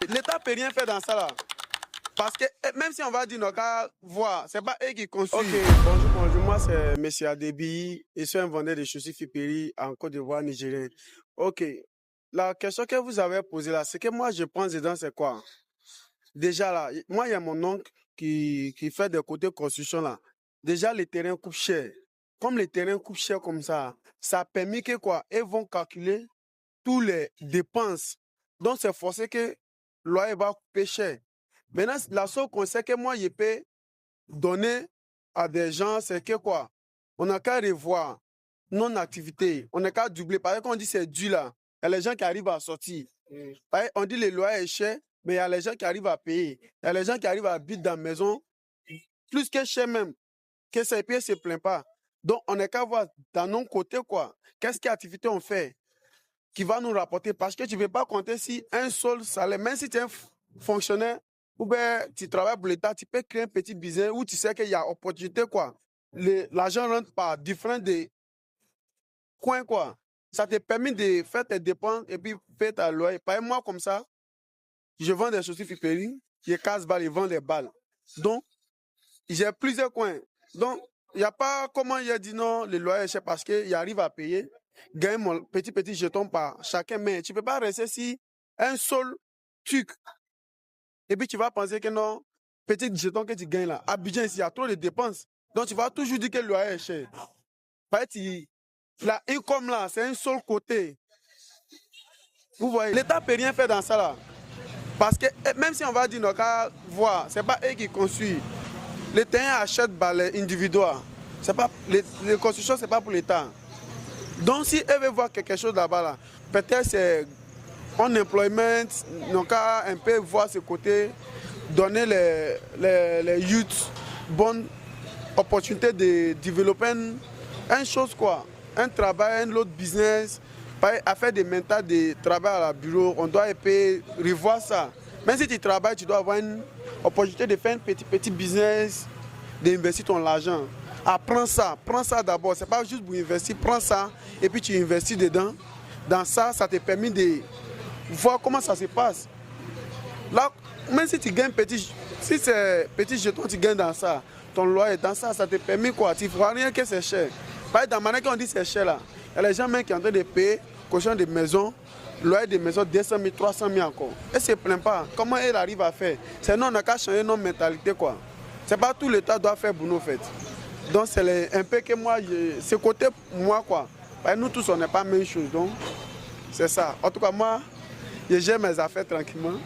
L'État peut rien faire dans ça là. Parce que même si on va dire nos gars, voir, c'est pas eux qui construisent. Ok, bonjour, moi c'est M. Adebi, je suis un vendeur de chaussures Fiperi en Côte d'Ivoire, nigérien. Ok, la question que vous avez posée là, c'est que moi je pense dedans, c'est quoi? Déjà là, moi il y a mon oncle qui fait des côtés construction là. Déjà les terrains coûtent cher. Comme les terrains coûtent cher comme ça a permis que quoi, ils vont calculer tous les dépenses. Donc c'est forcé que le loyer va coûter cher. Maintenant, la seule conseil que moi je peux donner à des gens, c'est que quoi? On n'a qu'à revoir non-activité. On n'a qu'à doubler. Par exemple, quand on dit c'est dû là, il y a les gens qui arrivent à sortir. Par exemple, on dit le loyer est cher, mais il y a les gens qui arrivent à payer. Il y a les gens qui arrivent à habiter dans la maison, plus que cher même, que ces pieds ne se plaignent pas. Donc, on n'a qu'à voir dans nos côtés quoi. Qu'est-ce qu'activité on fait qui va nous rapporter? Parce que tu ne veux pas compter si un seul salaire, même si tu es un fonctionnaire, ou bien tu travailles pour l'État, tu peux créer un petit business où tu sais qu'il y a opportunité, quoi. L'argent rentre par différents des coins, quoi. Ça te permet de faire tes dépenses et puis faire ta loyer. Par exemple, moi, comme ça, je vends des chaussures Fiperi, je casse balles, je vends des balles. Donc, j'ai plusieurs coins. Donc, il n'y a pas comment il a dit non, le loyer est cher parce qu'il arrive à payer, gagne mon petit jeton par chacun, mais tu ne peux pas rester si un seul truc. Et puis tu vas penser que non, petit jeton que tu gagnes là, à Abidjan, il y a trop de dépenses. Donc tu vas toujours dire que le loyer est cher. La income là, c'est un seul côté. Vous voyez, l'État ne peut rien faire dans ça là. Parce que même si on va dire nos cas, voir, ce n'est pas eux qui construisent. Les terrains achètent les individuels. Les constructions, ce n'est pas pour l'État. Donc si eux veulent voir quelque chose là-bas, là, peut-être c'est en employment, nos cas un peu voir ce côté, donner les youths bonne opportunité de développer une chose quoi, un travail, un autre business, à faire des mentales de travail à la bureau, on doit revoir ça. Même si tu travailles, tu dois avoir une opportunité de faire un petit business, d'investir ton argent. Prends ça d'abord, c'est pas juste pour investir, prends ça et puis tu investis dedans. Dans ça, ça te permet de voir comment ça se passe. Là, même si tu gagnes si c'est petit jeton, tu gagnes dans ça, ton loyer dans ça, ça te permet quoi? Tu ne vois rien que c'est cher. Par exemple, dans la manière qu'on dit c'est cher là, il y a les gens même qui sont en train de payer caution de maison, loyer de maison 200 000, 300 000 encore. Et ne se plaignent pas. Comment ils arrivent à faire? Sinon, on n'a qu'à changer notre mentalité quoi. C'est pas tout l'État doit faire pour nous fait. Donc c'est un peu que moi, ce côté moi quoi. Nous tous on n'est pas la même chose. Donc c'est ça. En tout cas moi, je gère mes affaires tranquillement.